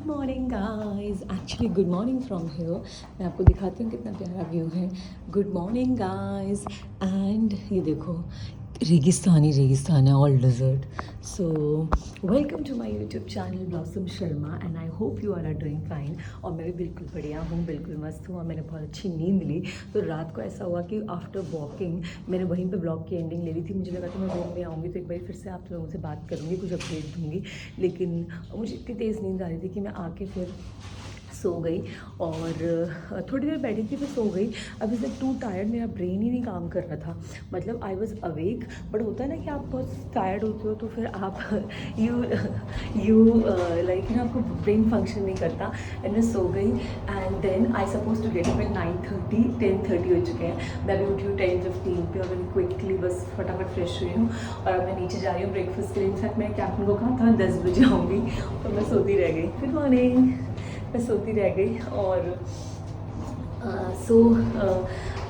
Morning guys, actually good morning from here. मैं आपको दिखाती हूँ कितना प्यारा व्यू है। Good morning guys. एंड ये देखो, रेगिस्तान ही रेगिस्तान है, all desert. So welcome to my YouTube channel Blossom Sharma and I hope you are doing fine. और मैं भी बिल्कुल बढ़िया हूँ, बिल्कुल मस्त हूँ और मैंने बहुत अच्छी नींद ली। तो रात को ऐसा हुआ कि आफ्टर वॉकिंग मैंने वहीं पे ब्लॉग की एंडिंग ले ली थी। मुझे लगा कि मैं रूम में आऊँगी तो एक बार फिर से आप लोगों से बात करूँगी, कुछ अपडेट दूँगी, लेकिन मुझे इतनी तेज़ नींद आ रही थी कि मैं आके फिर सो गई और थोड़ी देर बैठी थी फिर सो गई। अभी से टू टायर्ड, मेरा ब्रेन ही नहीं काम कर रहा था। मतलब आई वॉज अवेक, बट होता है ना कि आप बहुत टायर्ड होते हो तो फिर आप यू लाइक ना, आपको ब्रेन फंक्शन नहीं करता। एंड मैं सो गई and then I suppose to get up at 9:30, 10:30 हो चुके हैं। मैं भी उठी हूँ 10:15 पे और मैं क्विकली बस फटाफट फ्रेश हुई हूँ और अब मैं नीचे जा रही हूँ ब्रेकफास्ट के लिए। इनफैक्ट मैंने कैप्टन को कहा था 10 बजे आऊँगी और मैं सोती रह गई। Good morning. मैं सोती रह गई और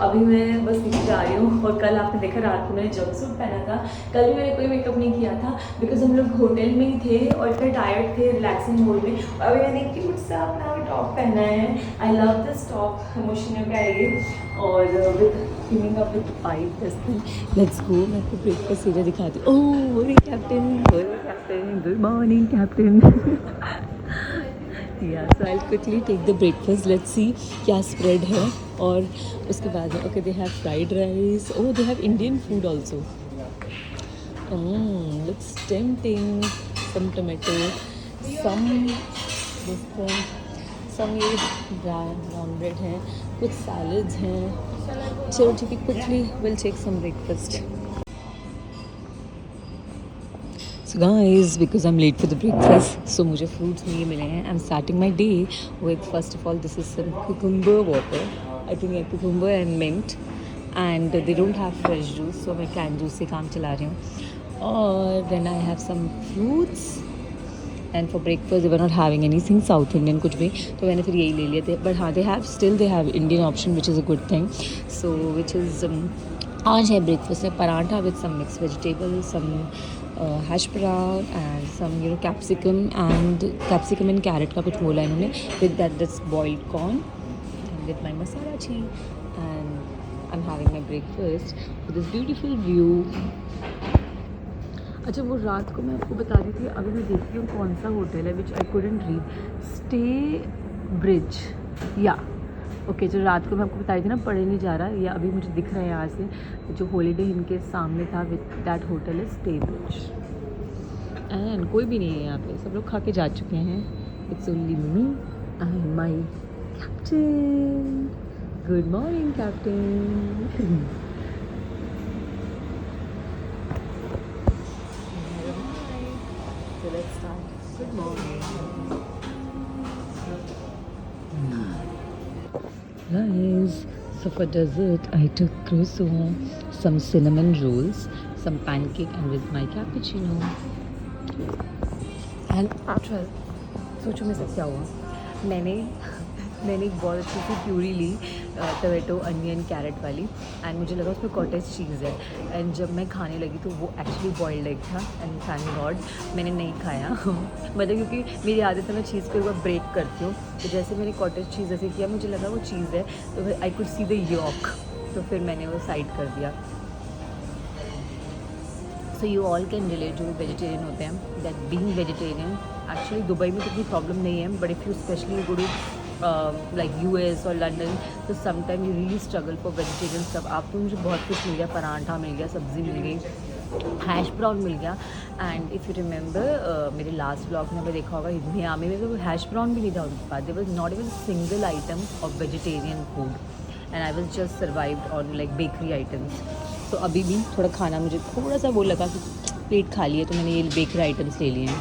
अभी मैं बस नीचे जा रही हूँ। और कल आपने देखा रात को मैंने जंपसूट पहना था। कल भी मैंने कोई मेकअप नहीं किया था बिकॉज हम लोग होटल में ही थे और इतने टायर्ड थे, रिलैक्सिंग मोड में। और अभी मैंने क्यूट सा अपना टॉप पहना है। I love this top, Moschino का है ये, और with filling up with pipe. Let's go. मैं आपको ब्रेकफास्ट सीधा दिखाती हूँ। Oh captain, good morning captain. Yeah so I quickly take the breakfast, let's see क्या स्प्रेड है। और उसके बाद okay, they have fried rice, oh they have Indian food also. Looks tempting. Some tomato, some some ये brown bread हैं, कुछ salads हैं। चलो ठीक है, quickly will take some breakfast. So guys, because I'm late for the breakfast, so मुझे fruits नहीं मिले हैं. I'm starting my day with, first of all, this is some cucumber water. I think yeah, cucumber and mint. And they don't have fresh juice, so मैं canned juice से काम चला रही हूँ. और then I have some fruits. And for breakfast they were not having anything South Indian कुछ भी, तो मैंने फिर यही ले लिए थे. But हाँ, they have Indian option, which is a good thing. So which is आज है ब्रेकफास्ट में paratha with some mix vegetable, some hash brown and some capsicum and carrot का कुछ बोला इन्होंने, with that's boiled corn and with my masala chai, and I am having my breakfast with this beautiful view. अच्छा, वो रात को मैं आपको बता रही थी, अभी मैं देखती हूँ कौन सा होटल है which I couldn't read, stay bridge या ओके, जो रात को मैं आपको बता रही थी ना, पढ़े नहीं जा रहा, ये अभी मुझे दिख रहा है यहाँ से, जो हॉलीडे इनके सामने था, with that hotel is stay bridge. And कोई भी नहीं है यहाँ पे, सब लोग खा के जा चुके हैं. It's only me and my captain. Good morning captain. So let's start. Good morning. Guys, so for dessert I took croissant, some cinnamon rolls, some pancake and with my cappuccino. And actual, सोचो मेरे साथ क्या हुआ. मैंने एक बहुत अच्छी सी puree ली, tomato onion carat वाली, एंड मुझे लगा उसमें कॉटेज चीज़ है. एंड जब मैं खाने लगी तो वो एक्चुअली बॉइल्ड एग था. एंड थैंक गॉड मैंने नहीं खाया. मतलब क्योंकि मेरी आदत है मैं चीज़ पे एक ब्रेक करती हूँ, तो जैसे मैंने कॉटेज चीज़ ऐसे किया, मुझे लगा वो चीज़ है, तो फिर I could see the yolk, तो फिर मैंने वो साइड कर दिया. So you all can relate, जो वेजिटेरियन होते हैं, that being vegetarian, actually Dubai में तो इतनी प्रॉब्लम नहीं है, but if you specially go to like US और लंदन, तो sometime you really struggle for vegetarian stuff. आपको मुझे बहुत कुछ मिल गया, पराठा मिल गया, सब्ज़ी मिल गई, हैश ब्राउन मिल गया. एंड इफ़ यू रिमेंबर मेरे लास्ट ब्लॉग में हमें देखा होगा, मियामी में तो हैश ब्राउन भी नहीं था उनके पास. There was not even single item of vegetarian food and I was just survived on like bakery items. तो अभी भी थोड़ा खाना मुझे थोड़ा सा वो लगा कि पेट खाली है, तो मैंने ये बेकरी आइटम्स ले लिए हैं.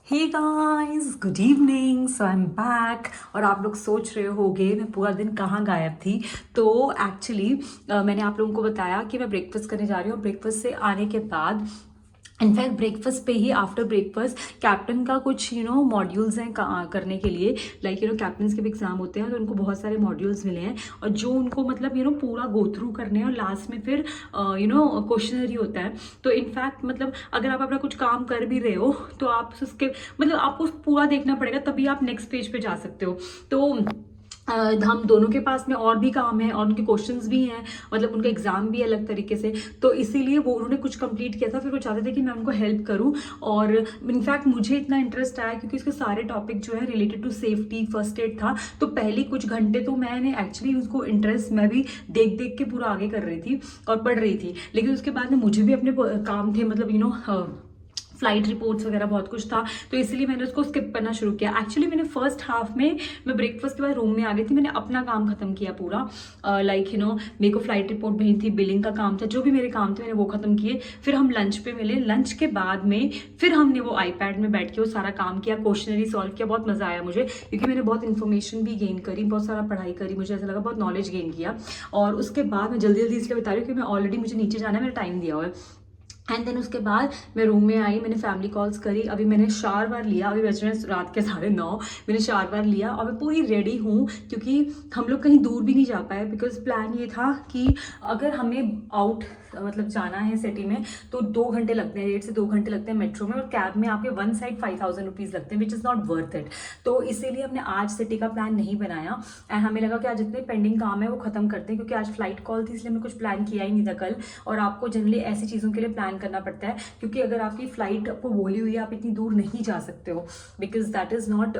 Hey guys, good evening. So I am back. और आप लोग सोच रहे होगे मैं पूरा दिन कहाँ गायब थी. तो एक्चुअली मैंने आप लोगों को बताया कि मैं ब्रेकफास्ट करने जा रही हूँ. ब्रेकफास्ट से आने के बाद इनफैक्ट ब्रेकफास्ट पे ही, आफ्टर ब्रेकफास्ट कैप्टन का कुछ मॉड्यूल्स हैं करने के लिए, लाइक कैप्टन के भी एग्जाम होते हैं तो उनको बहुत सारे मॉड्यूल्स मिले हैं और जो उनको मतलब पूरा गो थ्रू करने हैं और लास्ट में फिर क्वेश्चनरी होता है। तो इनफैक्ट मतलब अगर आप अपना कुछ काम कर भी रहे हो तो आप उसके मतलब आपको पूरा देखना पड़ेगा, तभी आप नेक्स्ट पेज पे जा सकते हो। तो हम दोनों के पास में और भी काम है और उनके क्वेश्चंस भी हैं, मतलब उनका एग्जाम भी अलग तरीके से, तो इसीलिए वो उन्होंने कुछ कंप्लीट किया था, फिर वो चाहते थे कि मैं उनको हेल्प करूं। और इनफैक्ट मुझे इतना इंटरेस्ट आया क्योंकि उसके सारे टॉपिक जो है related to safety, first aid था। तो पहले कुछ घंटे तो मैंने एक्चुअली उसको इंटरेस्ट मैं भी देख देख के पूरा आगे कर रही थी और पढ़ रही थी, लेकिन उसके बाद में मुझे भी अपने काम थे, मतलब फ्लाइट रिपोर्ट्स वगैरह बहुत कुछ था, तो इसलिए मैंने उसको स्किप करना शुरू किया। एक्चुअली मैंने फर्स्ट हाफ में, मैं ब्रेकफास्ट के बाद रूम में आ गई थी, मैंने अपना काम खत्म किया पूरा, लाइक मेरे को फ्लाइट रिपोर्ट भेजी थी, बिलिंग का काम था, जो भी मेरे काम थे मैंने वो खत्म किए। फिर हम लंच पे मिले, लंच के बाद में फिर हमने वो आईपैड में बैठ के वो सारा काम किया, क्वेश्चनरी सॉल्व किया। बहुत मजा आया मुझे क्योंकि मैंने बहुत इन्फॉर्मेशन भी गेन करी, बहुत सारा पढ़ाई करी, मुझे ऐसा लगा बहुत नॉलेज गेन किया। और उसके बाद मैं जल्दी जल्दी इसलिए बता रही हूँ कि मैं ऑलरेडी मुझे नीचे जाना है, मेरा टाइम दिया हुआ है। एंड देन उसके बाद मैं रूम में आई, मैंने फैमिली कॉल्स करी, अभी मैंने शावर वार लिया, अभी बज रहे हैं रात के 9:30, मैंने शावर वार लिया और मैं पूरी रेडी हूँ क्योंकि हम लोग कहीं दूर भी नहीं जा पाए, बिकॉज प्लान ये था कि अगर हमें आउट मतलब जाना है सिटी में तो 2 घंटे लगते हैं, 1.5 से 2 घंटे लगते हैं मेट्रो में, और कैब में आपके वन साइड 5,000 रुपीज़ लगते हैं, which is not worth it. तो इसीलिए हमने आज सिटी का प्लान नहीं बनाया एंड हमें लगा कि आज जितने पेंडिंग काम है वो खत्म करते हैं, क्योंकि आज फ्लाइट कॉल थी इसलिए हमने कुछ प्लान किया ही नहीं था कल। और आपको जनरली ऐसी चीज़ों के लिए प्लान करना पड़ता है क्योंकि अगर आपकी फ्लाइट आपको बोली हुई है आप इतनी दूर नहीं जा सकते हो, because that is not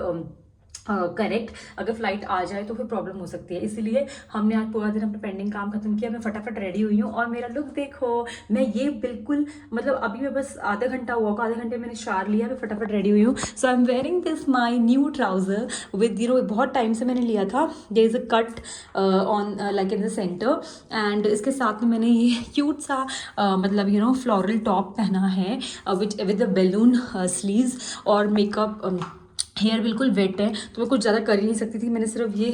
correct. अगर फ्लाइट आ जाए तो फिर प्रॉब्लम हो सकती है, इसीलिए हमने आज पूरा दिन अपना पेंडिंग काम खत्म किया। मैं फटाफट रेडी हुई हूँ और मेरा लुक देखो, मैं ये बिल्कुल मतलब अभी मैं बस आधा घंटा हुआ को, आधे घंटे मैंने शावर लिया, मैं फटाफट रेडी हुई हूँ। So I am wearing this my new trouser with बहुत टाइम से मैंने लिया था, there is a cut on like in the centre, and इसके साथ में मैंने ये क्यूट सा मतलब फ्लोरल टॉप पहना है विद द बैलून स्लीव्स, और मेकअप हेयर बिल्कुल वेट है तो मैं कुछ ज़्यादा कर ही नहीं सकती थी, मैंने सिर्फ ये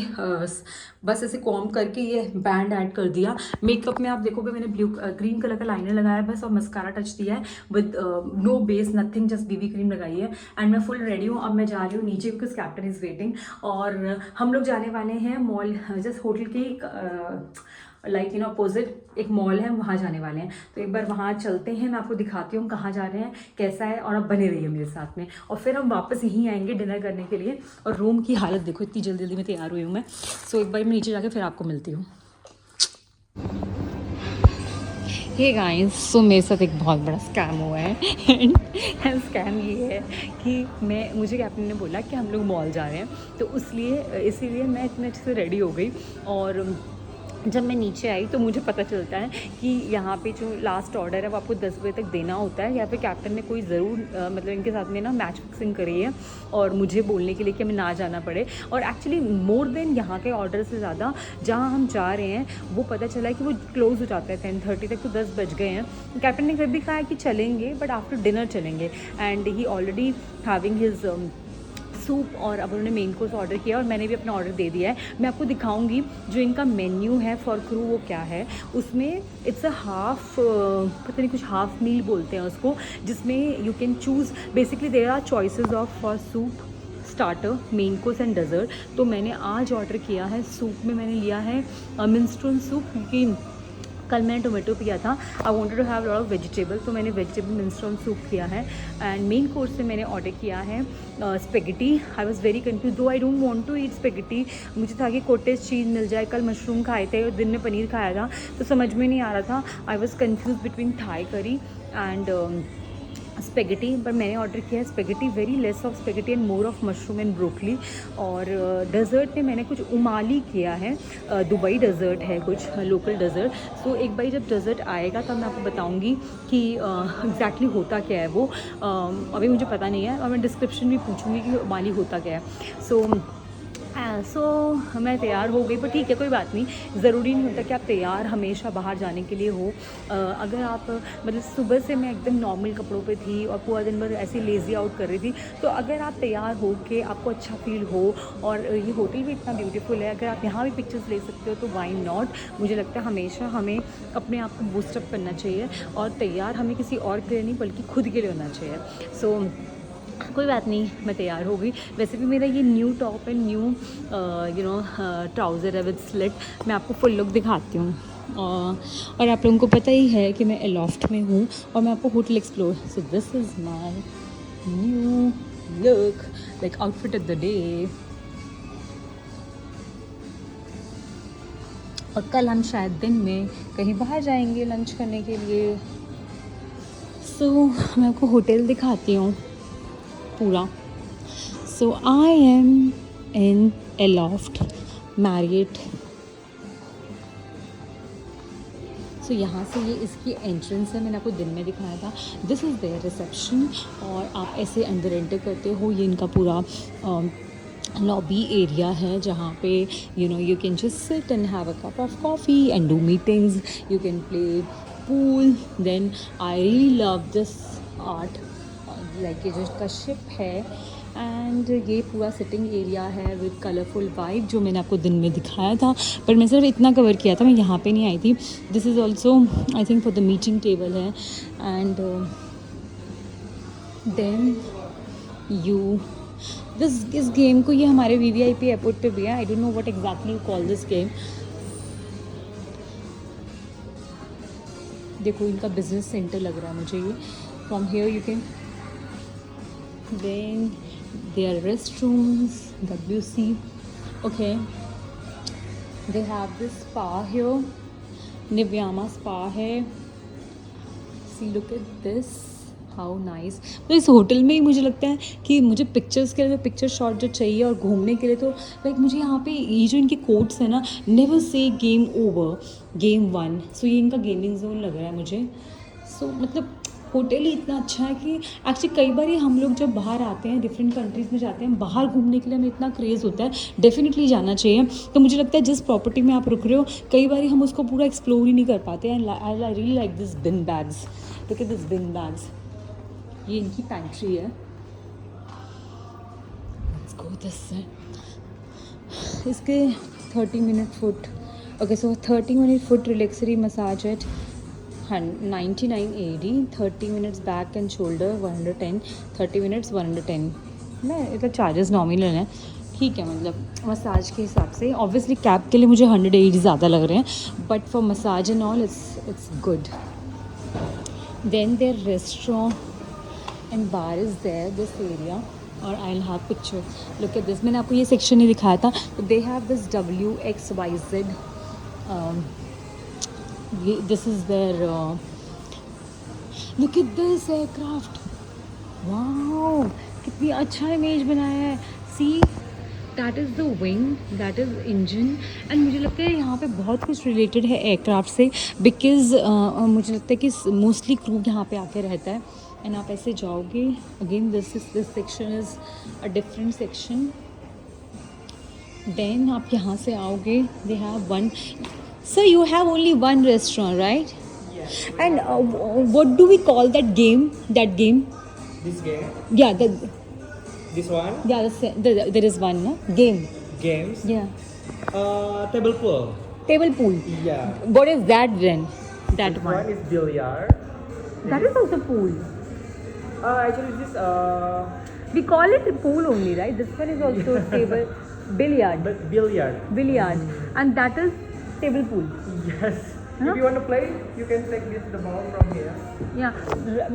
बस ऐसे कॉम्ब करके ये बैंड ऐड कर दिया। मेकअप में आप देखोगे मैंने ग्रीन कलर का लाइनर लगाया है बस, और मस्कारा टच दिया है with no base nothing, just BB cream लगाई है एंड मैं फुल रेडी हूँ। अब मैं जा रही हूँ नीचे बिकॉज कैप्टन इज़ वेटिंग, और हम लोग जाने वाले हैं मॉल, जस्ट होटल के लाइक अपोजिट एक मॉल है, वहाँ जाने वाले हैं। तो एक बार वहाँ चलते हैं, मैं आपको दिखाती हूँ कहाँ जा रहे हैं, कैसा है, और आप बने रहिए मेरे साथ में। और फिर हम वापस यहीं आएंगे डिनर करने के लिए। और रूम की हालत देखो, इतनी जल्दी जल्दी में तैयार हुई हूँ मैं। सो एक बार मैं नीचे जाके फिर आपको मिलती हूँ। हे गाइस, सो मेरे साथ एक बहुत बड़ा स्कैम हुआ है एंड स्कैम ये है कि मुझे कैप्टन ने बोला कि हम लोग मॉल जा रहे हैं, तो इसीलिए मैं इतने अच्छे से रेडी हो गई। और जब मैं नीचे आई तो मुझे पता चलता है कि यहाँ पे जो लास्ट ऑर्डर है वो आपको 10 बजे तक देना होता है, या फिर कैप्टन ने कोई ज़रूर मतलब इनके साथ में ना मैच फिक्सिंग करी है और मुझे बोलने के लिए कि हमें ना जाना पड़े। और एक्चुअली मोर देन यहाँ के ऑर्डर से ज़्यादा जहाँ हम जा रहे हैं वो पता चला है कि वो क्लोज़ हो जाता है 10:30 तक, तो 10 बज गए हैं। कैप्टन ने फिर भी कहा कि चलेंगे बट आफ्टर डिनर चलेंगे, and he already having his soup, और अब उन्होंने मेन कोर्स ऑर्डर किया और मैंने भी अपना ऑर्डर दे दिया है। मैं आपको दिखाऊंगी जो इनका मेन्यू है फॉर क्रू वो क्या है। उसमें इट्स अ हाफ, पता नहीं कुछ हाफ मील बोलते हैं उसको, जिसमें you can choose basically there are choices of four soup, starter, main course and dessert. तो मैंने आज ऑर्डर किया है सूप में, मैंने लिया है मिनेस्ट्रोन सूप, क्योंकि कल मैंने टोमेटो पिया था, I wanted to have lot of vegetable, तो मैंने वेजिटेबल मिनेस्ट्रोन सूप किया है। एंड मेन कोर्स से मैंने ऑर्डर किया है spaghetti. I was very confuse, though I don't want to eat spaghetti, मुझे था कि कॉटेज चीज़ मिल जाए। कल मशरूम खाए थे और दिन में पनीर खाया था, तो समझ में नहीं आ रहा था। I was confuse between Thai curry and spaghetti, पर मैंने ऑर्डर किया है spaghetti, very less of spaghetti and more of mushroom and broccoli. और डेज़र्ट में मैंने कुछ उमाली किया है, दुबई डेज़र्ट है कुछ लोकल डेज़र्ट। सो एक बार जब डेज़र्ट आएगा तब मैं आपको बताऊंगी कि एग्जैक्टली होता क्या है वो, अभी मुझे पता नहीं है, और मैं डिस्क्रिप्शन भी पूछूंगी कि उमाली होता क्या है। सो सो मैं तैयार हो गई, पर ठीक है कोई बात नहीं, ज़रूरी नहीं होता कि आप तैयार हमेशा बाहर जाने के लिए हो। अगर आप मतलब सुबह से मैं एकदम नॉर्मल कपड़ों पे थी और पूरा दिन भर ऐसे लेज़ी आउट कर रही थी, तो अगर आप तैयार हो के आपको अच्छा फील हो और ये होटल भी इतना ब्यूटीफुल है, अगर आप यहाँ भी पिक्चर्स ले सकते हो तो वाई नॉट। मुझे लगता है हमेशा हमें अपने आप को बूस्टअप करना चाहिए और तैयार हमें किसी और के लिए नहीं बल्कि खुद के लिए होना चाहिए। सो कोई बात नहीं, मैं तैयार हो गई। वैसे भी मेरा ये new top and new trouser है विद स्लिट। मैं आपको फुल लुक दिखाती हूँ। और आप लोगों को पता ही है कि मैं एलॉफ्ट में हूँ और मैं आपको hotel explore. So this is my new look, like outfit of the day. और कल हम शायद दिन में कहीं बाहर जाएंगे लंच करने के लिए। सो मैं आपको होटल दिखाती हूँ पूरा। सो आई एम इन एलॉफ्ट मैरियट। सो यहाँ से ये इसकी एंट्रेंस है, मैंने आपको दिन में दिखाया था। दिस इज़ देयर रिसेप्शन और आप ऐसे अंदर एंटर करते हो। ये इनका पूरा लॉबी एरिया है जहाँ पे you can just sit and have a cup of coffee and do meetings, you can play pool. Then I really love this art, like ये जो इसका शिप है एंड ये पूरा सिटिंग एरिया है विद कलरफुल वाइब, जो मैंने आपको दिन में दिखाया था। पर मैं सिर्फ इतना कवर किया था, मैं यहाँ पे नहीं आई थी। This is also I think for the meeting table है। एंड देन यू इस गेम को, ये हमारे VVIP एयरपोर्ट पे भी है। I don't know what exactly you call this game. देखो इनका बिजनेस सेंटर लग रहा है मुझे ये। From here you can, then there restrooms, WC, okay, they have this spa here, Nivyama spa है। see look at this, how nice। तो इस होटल में ही मुझे लगता है कि मुझे पिक्चर्स के लिए, पिक्चर शॉट जो चाहिए और घूमने के लिए, तो लाइक मुझे यहाँ पे ये जो इनके कोट्स है ना, never say game over, game won. So ये इनका गेमिंग जोन लग रहा है मुझे। सो मतलब होटल ही इतना अच्छा है कि एक्चुअली कई बार हम लोग जब बाहर आते हैं, डिफरेंट कंट्रीज़ में जाते हैं, बाहर घूमने के लिए हमें इतना क्रेज़ होता है, डेफिनेटली जाना चाहिए। तो मुझे लगता है जिस प्रॉपर्टी में आप रुक रहे हो, कई बार हम उसको पूरा एक्सप्लोर ही नहीं कर पाते हैं। I really like this bean bags, look at this bean bags. ये इनकी पैंट्री है। Let's go this side. इसके 30 minute foot, okay, so 30 minute foot relaxatory massage at 99 AD, 30 minutes back and shoulder 110, 30 minutes 110। मैं इतना charges nominal हैं, ठीक है, मतलब मसाज के हिसाब से। ऑब्वियसली कैब के लिए मुझे 100 AD ज़्यादा लग रहे हैं, but for massage and all it's good. Then there restaurant and bar is there this area, और I will have picture. Look at this, मैंने आपको ये सेक्शन नहीं दिखाया था। तो they have this WXYZ, this is their look at this aircraft, wow, कितनी अच्छा इमेज बनाया है। See that is the wing, that is engine. And मुझे लगता है यहाँ पे बहुत कुछ रिलेटेड है एयरक्राफ्ट से, बिकॉज मुझे लगता है कि मोस्टली क्रू यहाँ पे आके रहता है। एंड आप ऐसे जाओगे, again this section is a different section. Then आप यहाँ से आओगे, they have one, so you have only one restaurant, right? Yes. And what do we call that game? That game? This game? Yeah, This one? yeah, there is one, no? Game. Games? Yeah. Table pool. Table pool. Yeah. What is that then? That This one. one is billiard. That is also pool. Actually this We call it pool only, right? This one is also table billiard. but billiard. Billiard. And that is table pool. Yes. Huh? If you want to play, you can take the ball from here. Yeah,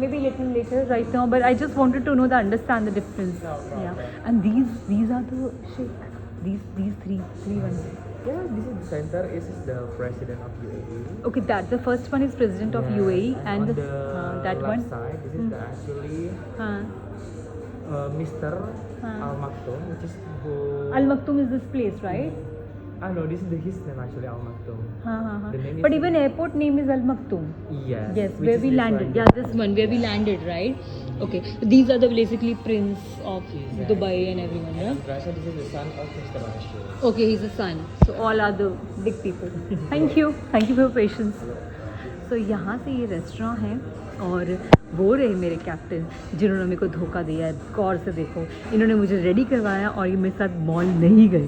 maybe little later right now, but I just wanted to know understand the difference. No problem. Yeah, and these are the shape. These three ones. Yeah, this is the center. This is the president of UAE. Okay, that the first one is president of Yes, UAE, and on the that left one. side, this is the actually Mr. Al Maktoum, which is who. Al Maktoum is this place, right? No, this is his name actually, Al Maktoum. The name But is- even airport name is Al Maktoum. Yes. Yes, which where is we this landed. one. Yeah, this one where we landed, right? Okay, these are the basically prince of Exactly. Dubai and everyone, yeah? Russia, this is the son of Mr. Maharashtra. Okay, he's the son. So all are the big people. Thank you for your patience. So यहाँ से ये restaurant है और वो रहे मेरे captain जिन्होंने मेरे को धोखा दिया है। गौर से देखो, इन्होंने मुझे रेडी करवाया और ये मेरे साथ मॉल नहीं गए।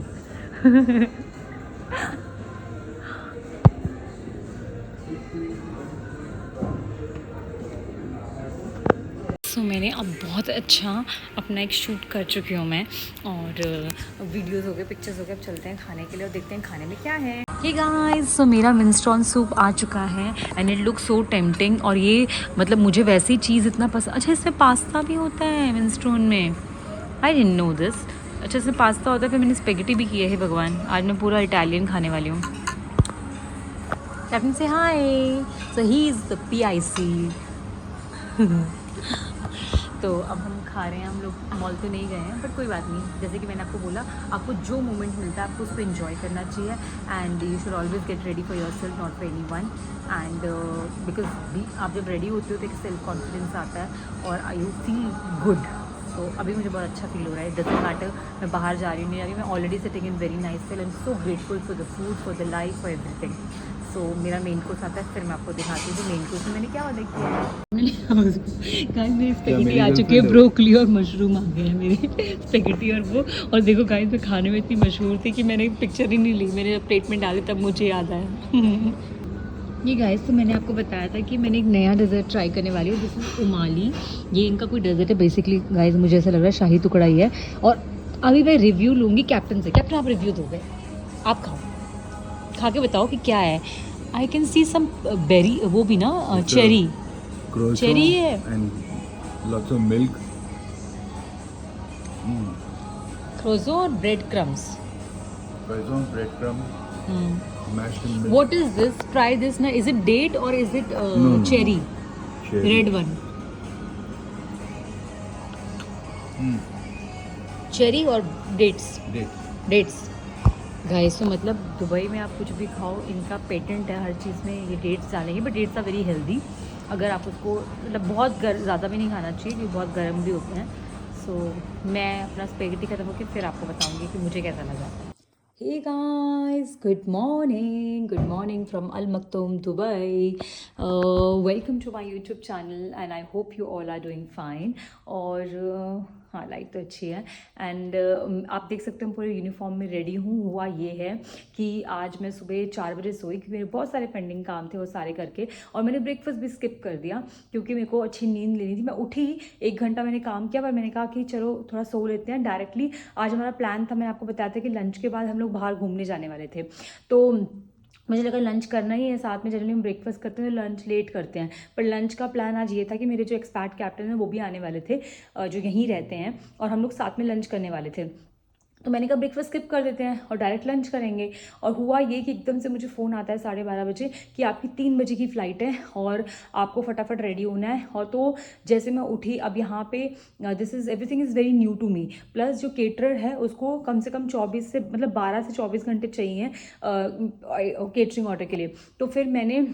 सो मैंने अब बहुत अच्छा अपना एक शूट कर चुकी हूँ मैं और वीडियोस हो गए, पिक्चर्स हो गए। अब चलते हैं खाने के लिए और देखते हैं खाने में क्या है। हे गाइस, सो मेरा मिनेस्ट्रॉन सूप आ चुका है and it look so tempting. और ये मतलब मुझे वैसी चीज़ इतना पसंद। अच्छा, इसमें पास्ता भी होता है मिनेस्ट्रॉन में, आई डिडंट नो दिस। अच्छा, इसमें पास्ता होता है। फिर मैंने स्पेगेटी भी किया है। भगवान, आज मैं पूरा इटालियन खाने वाली हूँ। कैप्टन से हाय। सो ही इज़ द PIC। तो अब हम खा रहे हैं। हम लोग मॉल तो नहीं गए हैं, बट कोई बात नहीं। जैसे कि मैंने आपको बोला, आपको जो मोमेंट मिलता है आपको उसको एंजॉय करना चाहिए and you should always get ready for your self, not for any one. And because आप जब रेडी होते हो तो एक सेल्फ कॉन्फिडेंस आता है और यू फील गुड। तो अभी मुझे बहुत अच्छा फील हो रहा है। डजंट मैटर मैं बाहर जा रही हूँ नहीं जा रही, मैं already sitting in very nice feel and so grateful for the food, for the life, for everything. So मेरा मेन कोर्स आता है, फिर मैं आपको दिखाती हूँ कि मेन कोर्स में मैंने क्या ऑर्डर किया है। गाइस, मेरी स्पेगेटी आ चुकी है। ब्रोकली और मशरूम आ गए हैं मेरे। स्पेगेटी और वो। और देखो गाइस, मैं खाने में इतनी मशहूर थी कि मैंने पिक्चर ही नहीं ली। मैंने जब प्लेट में डाली तब मुझे याद आया। ये गाइस, तो मैंने आपको बताया था कि मैंने एक नया डेजर्ट ट्राई करने वाली हूँ। This is Umm Ali. ये इनका कोई डेजर्ट है बेसिकली। गाइस, मुझे ऐसा लग रहा है शाही टुकड़ा ही है। और अभी मैं रिव्यू लूँगी कैप्टन से। कैप्टन, आप रिव्यू दोगे? आप खाओ, खा के बताओ कि क्या है। I can see some berry, वो भी ना चेरी। चेरी है and lots of milk. क्रोजो और bread crumbs. Croissant, breadcrumb, mashed in milk. What is this? Try this ना. Is it date or is it No. cherry? Cherry. Red one. Cherry और dates? Dates. Dates. Guys, तो मतलब Dubai में आप कुछ भी खाओ, इनका पेटेंट है हर चीज़ में ये डेट्स डालेंगे। But dates are very healthy. अगर आप उसको मतलब बहुत ज़्यादा भी नहीं खाना चाहिए क्योंकि बहुत गर्म भी होते हैं। सो मैं अपना स्पेगेटी खत्म होकर फिर आपको बताऊंगी कि मुझे कैसा लगा। Hey guys, good morning from Al Maktoum, Dubai. Welcome to my YouTube channel and I hope you all are doing fine. और हाँ, लाइट तो अच्छी है एंड आप देख सकते हो पूरे यूनिफॉर्म में रेडी हूँ। हुआ ये है कि आज मैं सुबह 4 बजे सोई क्योंकि मेरे बहुत सारे पेंडिंग काम थे वो सारे करके, और मैंने ब्रेकफास्ट भी स्किप कर दिया क्योंकि मेरे को अच्छी नींद लेनी थी। मैं उठी 1 घंटा मैंने काम किया, पर मैंने कहा कि चलो थोड़ा सो लेते हैं डायरेक्टली। आज हमारा प्लान था, मैंने आपको बताया था कि लंच के बाद हम लोग बाहर घूमने जाने वाले थे। तो मुझे लगा लंच करना ही है साथ में। जनरली हम ब्रेकफास्ट करते हैं लंच लेट करते हैं, पर लंच का प्लान आज ये था कि मेरे जो एक्सपैट कैप्टन हैं वो भी आने वाले थे जो यहीं रहते हैं, और हम लोग साथ में लंच करने वाले थे। तो मैंने कहा ब्रेकफास्ट स्किप कर देते हैं और डायरेक्ट लंच करेंगे। और हुआ ये कि एकदम से मुझे फ़ोन आता है 12:30 बजे कि आपकी 3 बजे की फ़्लाइट है और आपको फटाफट रेडी होना है। और तो जैसे मैं उठी, अब यहाँ पे this is everything is very new to me. Plus जो केटरर है उसको कम से कम 24 से मतलब 12 से 24 घंटे चाहिए केटरिंग ऑर्डर के लिए। तो फिर मैंने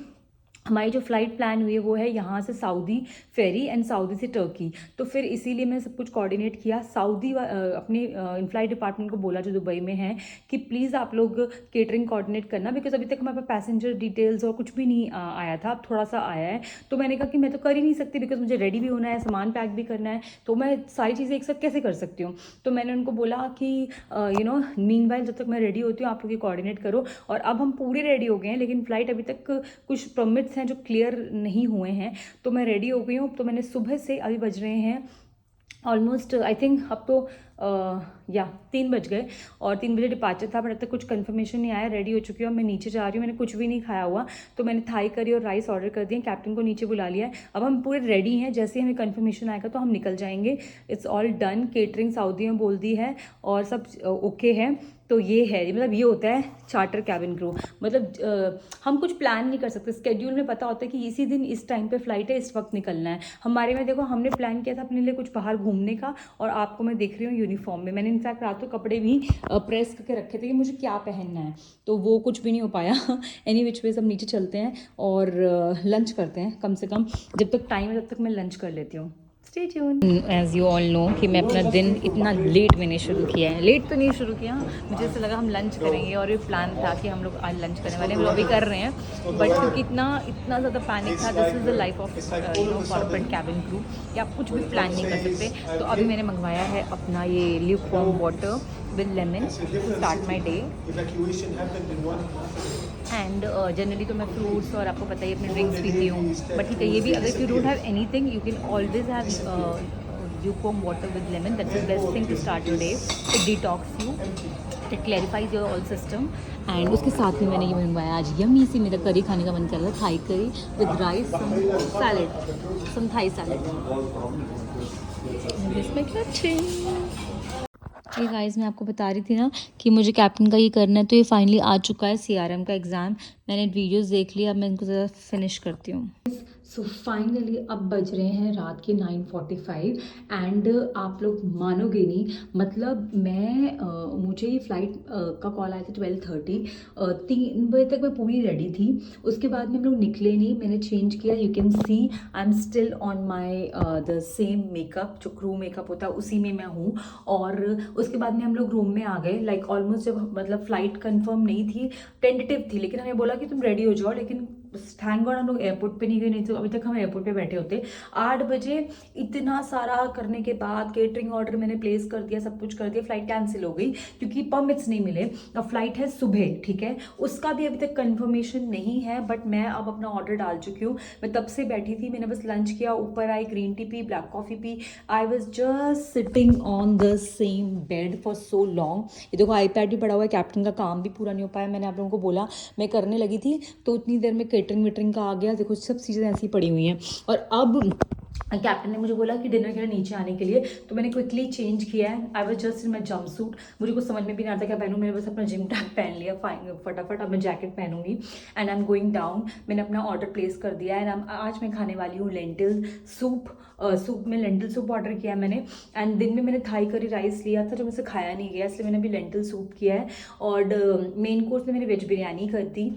हमारी जो फ़्लाइट प्लान हुई है वो है यहाँ से सऊदी फेरी एंड सऊदी से टर्की। तो फिर इसीलिए मैं सब कुछ कोऑर्डिनेट किया। सऊदी अपने इन फ्लाइट डिपार्टमेंट को बोला जो दुबई में है कि प्लीज़ आप लोग केटरिंग कोऑर्डिनेट करना, बिकॉज अभी तक हमारे पास पैसेंजर डिटेल्स और कुछ भी नहीं आया था, अब थोड़ा सा आया है। तो मैंने कहा कि मैं तो कर ही नहीं सकती बिकॉज मुझे रेडी भी होना है, सामान पैक भी करना है, तो मैं सारी चीज़ें एक साथ कैसे कर सकती हूँ। तो मैंने उनको बोला कि मीनवाइल जब तक मैं रेडी होती हूँ आप लोग ये कोऑर्डिनेट करो। और अब हम पूरे रेडी हो गए हैं, लेकिन फ़्लाइट अभी तक कुछ परमिट्स हैं जो क्लियर नहीं हुए हैं। तो मैं रेडी हो गई हूँ। तो मैंने सुबह से, अभी बज रहे हैं ऑलमोस्ट आई थिंक अब तो 3 बज गए और 3 बजे डिपार्चर था, बट अब तक कुछ कंफर्मेशन नहीं आया। रेडी हो चुकी हूँ, मैं नीचे जा रही हूँ। मैंने कुछ भी नहीं खाया हुआ, तो मैंने थाई करी और राइस ऑर्डर कर दिए। कैप्टन को नीचे बुला लिया है। अब हम पूरे रेडी हैं, जैसे ही हमें कंफर्मेशन आएगा तो हम निकल जाएंगे। It's all done. Catering Saudi में बोल दी है और सब ओके है। तो ये है, मतलब ये होता है चार्टर कैबिन क्रू। मतलब हम कुछ प्लान नहीं कर सकते, स्केड्यूल में पता होता है कि इसी दिन इस टाइम पे फ्लाइट है, इस वक्त निकलना है। हमारे में देखो, हमने प्लान किया था अपने लिए कुछ बाहर घूमने का, और आपको मैं देख रही हूँ यूनिफॉर्म में। मैंने इनफैक्ट रात को कपड़े भी प्रेस करके रखे थे कि मुझे क्या पहनना है, तो वो कुछ भी नहीं हो पाया। एनी विच वे, सब नीचे चलते हैं और लंच करते हैं। कम से कम जब तक टाइम है तब तक मैं लंच कर लेती हूँ। Stay tune. As you all know कि मैं अपना दिन इतना लेट मैंने शुरू किया है। लेट तो नहीं शुरू किया, मुझे ऐसा लगा हम लंच करेंगे और ये प्लान था कि हम लोग आज लंच करने वाले हैं, हम लोग अभी कर रहे हैं। बट क्योंकि इतना ज़्यादा पैनिक था, this is the life of corporate cabin crew कि आप कुछ भी प्लान नहीं कर सकते। तो अभी मैंने मंगवाया है अपना ये lukewarm water with lemon start my day. And generally तो मैं फ्रूट्स और आपको पता ही अपने ड्रिंक्स पीती हूँ, बट ठीक है ये भी, अगर if you don't have anything you can always have lukewarm water with lemon. That's the best thing to start your day. It detox you, it clarifies your whole system. And उसके साथ में मैंने ये मंगवाया आज यम्मी सी, मेरा करी खाने का मन कर रहा है, Thai curry with rice, some salad, some Thai salad. ये गाइस मैं आपको बता रही थी ना कि मुझे कैप्टन का ये करना है, तो ये फाइनली आ चुका है CRM का एग्ज़ाम। मैंने वीडियोस देख लिया, अब मैं इनको ज़रा फिनिश करती हूँ। सो फाइनली अब बज रहे हैं रात के 9:45 एंड आप लोग मानोगे नहीं, मतलब मुझे ये फ़्लाइट का कॉल आया था 12:30, 3 बजे तक मैं पूरी रेडी थी। उसके बाद में हम लोग निकले नहीं, मैंने चेंज किया। You can see I am still on my the same makeup, जो क्रू मेकअप होता है उसी में मैं हूँ। और उसके बाद में हम लोग रूम में आ गए, लाइक ऑलमोस्ट जब मतलब फ़्लाइट कंफर्म नहीं थी, टेंटेटिव थी, लेकिन हमें बोला कि तुम रेडी हो जाओ। लेकिन थैंक गॉड हम लोग एयरपोर्ट पे नहीं गए, नहीं तो अभी तक हम एयरपोर्ट पे बैठे होते। 8 बजे इतना सारा करने के बाद केटरिंग ऑर्डर मैंने प्लेस कर दिया, सब कुछ कर दिया, फ्लाइट कैंसिल हो गई क्योंकि परमिट्स नहीं मिले। अब फ्लाइट है सुबह, ठीक है, उसका भी अभी तक कंफर्मेशन नहीं है, बट मैं अब अपना ऑर्डर डाल चुकी हूँ। मैं तब से बैठी थी, मैंने बस लंच किया, ऊपर आई, ग्रीन टी पी, ब्लैक कॉफ़ी पी। I was just sitting on the same bed for so long. ये देखो iPad भी पड़ा हुआ है, कैप्टन का काम भी पूरा नहीं हो पाया। मैंने आप लोगों को बोला मैं करने लगी थी, तो उतनी देर में केटरिंग वेटरिंग का आ गया। देखो सब चीज़ें ऐसी पड़ी हुई हैं। और अब कैप्टन ने मुझे बोला कि डिनर के लिए नीचे आने के लिए, तो मैंने क्विकली चेंज किया है। आई was just in my jump suit, मुझे कुछ समझ में भी नहीं आता क्या पहनूँ, मैंने बस अपना जिम टैग पहन लिया फटाफट। अब मैं जैकेट पहनूंगी and I am going down. मैंने अपना ऑर्डर प्लेस कर दिया है एंड आज मैं खाने वाली हूँ लेंटिल सूप में लेंटिल सूप ऑर्डर किया है मैंने। एंड दिन में मैंने थाई करी राइस लिया था जो मुझसे खाया नहीं गया, इसलिए मैंने अभी लेंटिल सूप किया है। और मेन कोर्स में मैंने वेज बिरयानी कर दी।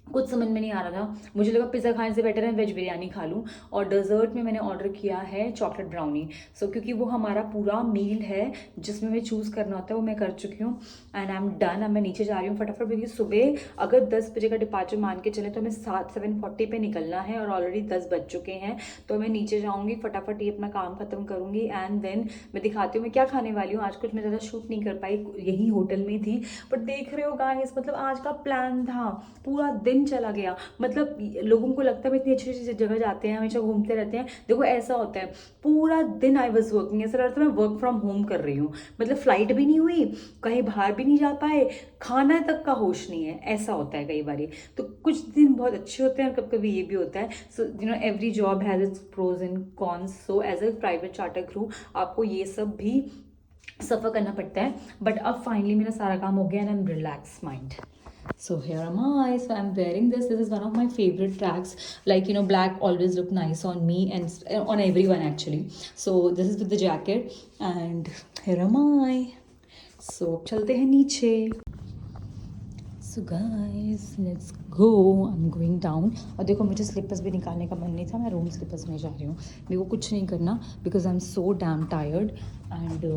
कुछ समझ में नहीं आ रहा था, मुझे लगा पिज़्ज़ा खाने से बेटर है वेज बिरयानी खा लूँ। और डेजर्ट में मैंने ऑर्डर किया है चॉकलेट ब्राउनी। क्योंकि वो हमारा पूरा मील है जिसमें मैं चूज़ करना होता है, वो मैं कर चुकी हूँ एंड आई एम डन। अब मैं नीचे जा रही हूँ फटाफट, क्योंकि सुबह अगर 10 बजे का डिपार्चर मान के चले तो हमें 7:40 पे निकलना है और ऑलरेडी 10 बज चुके हैं। तो मैं नीचे जाऊँगी, फटाफट ये अपना काम खत्म करूँगी एंड देन मैं दिखाती हूँ मैं क्या खाने वाली हूँ। आज कुछ मैं ज़्यादा शूट नहीं कर पाई, यही होटल में थी, बट देख रहे हो गाइस, मतलब आज का प्लान था, पूरा दिन चला गया। मतलब लोगों को लगता है इतनी अच्छी अच्छी जगह जाते हैं, हमेशा घूमते रहते हैं, देखो ऐसा होता है। पूरा दिन आई वाज वर्किंग, ऐसा लगता है मैं वर्क फ्रॉम होम कर रही हूँ। मतलब फ्लाइट भी नहीं हुई, कहीं बाहर भी नहीं जा पाए, खाना तक का होश नहीं है, ऐसा होता है कई बार। तो कुछ दिन बहुत अच्छे होते हैं, कभी कभी ये भी होता है। So you know every job has its pros and cons. So as a private charter crew आपको ये सब भी सफ़र करना पड़ता है। बट अब फाइनली मेरा सारा काम हो गया and I am relax mind. So here am I. So I'm wearing this. This is one of my favorite tracks. Like, you know, black always look nice on me and on everyone actually. So this is with the jacket and here am I. So चलते हैं नीचे. So guys, let's go. I'm going down. और देखो मुझे slippers भी निकालने का मन नहीं था, मैं रूम स्लीपर्स में जा रही हूँ। मेरे को कुछ नहीं करना because I'm so damn tired and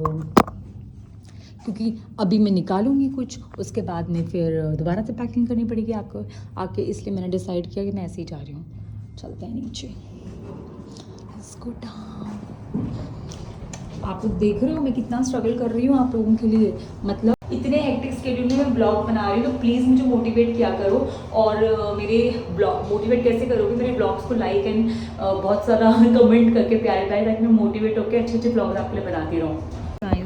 क्योंकि अभी मैं निकालूंगी कुछ, उसके बाद में फिर दोबारा से पैकिंग करनी पड़ेगी आके, इसलिए मैंने डिसाइड किया कि मैं ऐसे ही जा रही हूँ। चलते हैं नीचे। Let's go down. आप लोग देख रहे हो मैं कितना स्ट्रगल कर रही हूँ आप लोगों के लिए, मतलब इतने हेक्टिक स्केड्यूल में मैं ब्लॉग बना रही हूँ। तो प्लीज़ मुझे मोटिवेट किया करो और मेरे ब्लॉग मोटिवेट कैसे करोगे, मेरे ब्लॉग्स को लाइक एंड बहुत सारा कमेंट करके प्यारे ताकि मैं मोटिवेट होकर अच्छे अच्छे ब्लॉग्स आपके लिए बनाती रहूँ।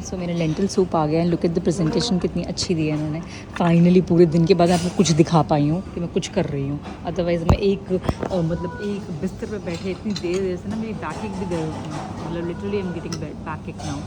सो मेरा लेंटिल सूप आ गया है। लुक एट द प्रेजेंटेशन कितनी अच्छी दी है इन्होंने। फाइनली पूरे दिन के बाद आपको कुछ दिखा पाई हूँ कि मैं कुछ कर रही हूँ। अदरवाइज़ मैं एक बिस्तर पर बैठे इतनी देर से ना मेरी बैक एक भी दर्द होती है, मतलब literally I am getting back एक नाउ।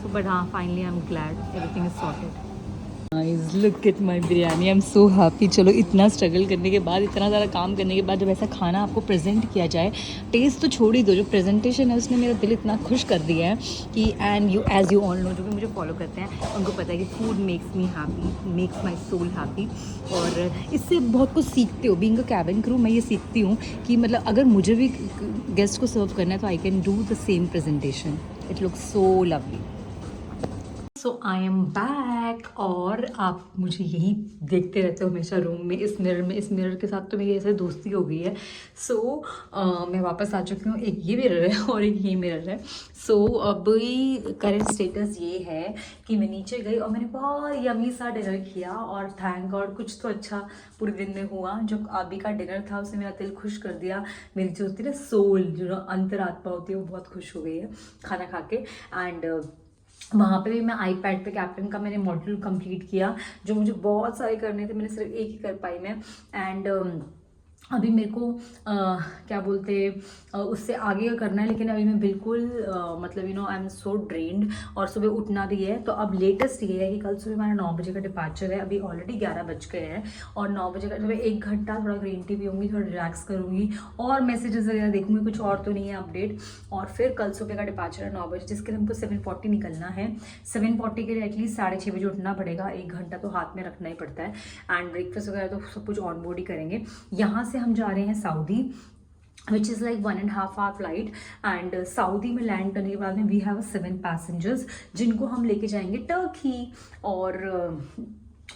सो बट हाँ, finally I am glad everything is sorted. Guys look at my biryani, I am so happy. चलो इतना स्ट्रगल करने के बाद, इतना ज़्यादा काम करने के बाद जब ऐसा खाना आपको प्रेजेंट किया जाए, टेस्ट तो छोड़ ही दो, जो प्रेजेंटेशन है उसने मेरा दिल इतना खुश कर दिया है कि and you as you all no, जो भी मुझे फॉलो करते हैं उनको पता है कि food makes me happy, makes my soul happy. और इससे बहुत कुछ सीखते हो। बीइंग अ कैबिन क्रू मैं ये सीखती हूँ कि मतलब अगर मुझे भी गेस्ट को सर्व करना है तो I can do the same presentation. It looks so lovely. So I am back और आप मुझे यहीं देखते रहते हो हमेशा रूम में, इस मिरर में। इस मिरर के साथ तो मेरी ऐसे दोस्ती हो गई है। सो मैं वापस आ चुकी हूँ। एक ये मिरर है और एक ये मिरर है। सो अभी करंट स्टेटस ये है कि मैं नीचे गई और मैंने बहुत यमी सा डिनर किया और थैंक गॉड कुछ तो अच्छा पूरे दिन में हुआ। जो अभी का डिनर था उसने मेरा दिल खुश कर दिया। मेरी जो होती है ना सोल, जो अंतरात्मा होती है, वो बहुत खुश हो गई है खाना खा के। एंड वहाँ पे भी मैं आईपैड पे कैप्टन का मैंने मॉड्यूल कंप्लीट किया, जो मुझे बहुत सारे करने थे, मैंने सिर्फ एक ही कर पाई मैं। एंड अभी मेरे को क्या बोलते उससे आगे का करना है, लेकिन अभी मैं बिल्कुल मतलब you know I am so drained और सुबह उठना भी है। तो अब लेटेस्ट ये है कि कल सुबह हमारा 9 बजे का डिपार्चर है। अभी ऑलरेडी 11 बज गए हैं और 9 बजे का मैं 1 घंटा थोड़ा ग्रीन टी पीऊँगी, थोड़ा रिलैक्स करूँगी और मैसेजेस वगैरह देखूँगी, कुछ और तो नहीं है अपडेट। और फिर कल सुबह का डिपार्चर है 9 बजे, जिसके लिए हमको 7:40 निकलना है। 7:40 के लिए एटलीस्ट 6:30 बजे उठना पड़ेगा। 1 घंटा तो हाथ में रखना ही पड़ता है। एंड ब्रेकफास्ट वगैरह तो सब कुछ ऑन बोर्ड ही करेंगे। यहाँ से हम जा रहे हैं Saudi, which is like 1.5 hour flight. And Saudi में लैंड करने के बाद में वी हैव 7 पैसेंजर्स जिनको हम लेके जाएंगे टर्की। और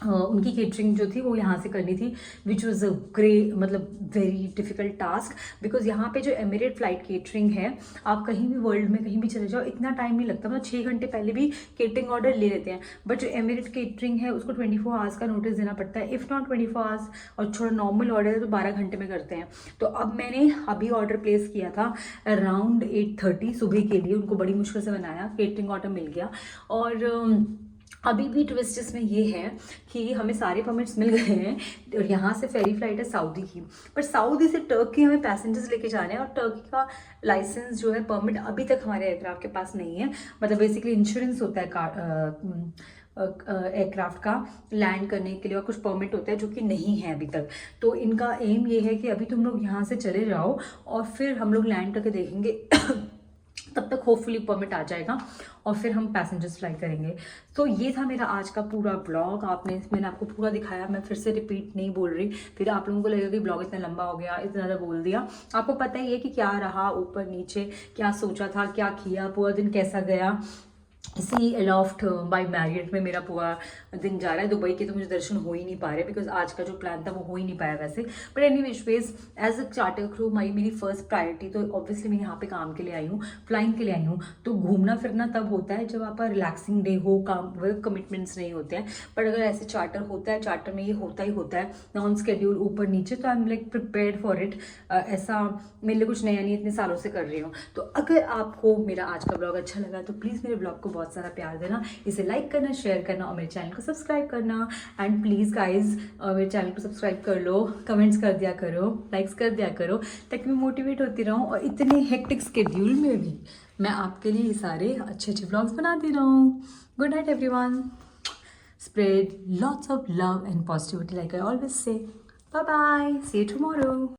उनकी केटरिंग जो थी वो यहाँ से करनी थी, विच वॉज अ ग्रेट, मतलब वेरी डिफिकल्ट टास्क। बिकॉज यहाँ पे जो एमिरेट फ्लाइट केटरिंग है, आप कहीं भी वर्ल्ड में कहीं भी चले जाओ इतना टाइम नहीं लगता, मतलब 6 घंटे पहले भी केटरिंग ऑर्डर ले लेते हैं। बट जो एमिरेट केटरिंग है उसको 24 आवर्स का नोटिस देना पड़ता है, इफ़ नॉट 24 आवर्स, और थोड़ा नॉर्मल ऑर्डर है तो 12 घंटे में करते हैं। तो अब मैंने अभी ऑर्डर प्लेस किया था अराउंड 8:30 सुबह के लिए, उनको बड़ी मुश्किल से बनाया, केटरिंग ऑर्डर मिल गया। और अभी भी ट्विस्ट इसमें ये है कि हमें सारे परमिट्स मिल गए हैं और यहाँ से फेरी फ्लाइट है सऊदी की, पर सऊदी से टर्की हमें पैसेंजर्स लेके जाने हैं और टर्की का लाइसेंस जो है, परमिट अभी तक हमारे एयरक्राफ्ट के पास नहीं है। मतलब बेसिकली इंश्योरेंस होता है एयरक्राफ्ट का लैंड करने के लिए और कुछ परमिट होता है जो कि नहीं है अभी तक। तो इनका एम ये है कि अभी तुम लोग यहाँ से चले जाओ और फिर हम लोग लैंड करके देखेंगे तब तक होपफुली परमिट आ जाएगा और फिर हम पैसेंजर्स फ्लाई करेंगे। तो ये था मेरा आज का पूरा ब्लॉग। मैंने आपको पूरा दिखाया, मैं फिर से रिपीट नहीं बोल रही, फिर आप लोगों को लगेगा कि ब्लॉग इतना लंबा हो गया, इतना ज़्यादा बोल दिया। आपको पता ही है कि क्या रहा ऊपर नीचे, क्या सोचा था, क्या किया, पूरा दिन कैसा गया। इसी एलॉफ्ट बाय मैरियट में मेरा पूरा दिन जा रहा है। दुबई के तो मुझे दर्शन हो ही नहीं पा रहे बिकॉज आज का जो प्लान था वो हो ही नहीं पाया वैसे। But anyways as a charter crew मेरी फर्स्ट प्रायोरिटी तो ऑब्वियसली मैं यहाँ पे काम के लिए आई हूँ, फ्लाइंग के लिए आई हूँ। तो घूमना फिरना तब होता है जब आपका रिलैक्सिंग डे हो, काम वर्क कमिटमेंट्स नहीं होते हैं। बट अगर ऐसे चार्टर होता है, चार्टर में ये होता ही होता है नॉन स्केड्यूल ऊपर नीचे, तो I am like prepared for it. ऐसा मेरे लिए कुछ नया नहीं, इतने सालों से कर रही हूँ। तो अगर आपको मेरा आज का ब्लॉग अच्छा लगा तो प्लीज़ मेरे ब्लॉग को बहुत सारा प्यार देना, इसे लाइक करना, शेयर करना और मेरे चैनल को सब्सक्राइब करना। एंड प्लीज़ गाइज मेरे चैनल को सब्सक्राइब कर लो, कमेंट्स कर दिया करो, लाइक्स कर दिया करो, ताकि मैं मोटिवेट होती रहूँ और इतने हेक्टिक स्केड्यूल में भी मैं आपके लिए ये सारे अच्छे अच्छे ब्लॉग्स बनाती रहूँ। Good night everyone, spread lots of love and positivity like I always say. Bye bye, see you tomorrow.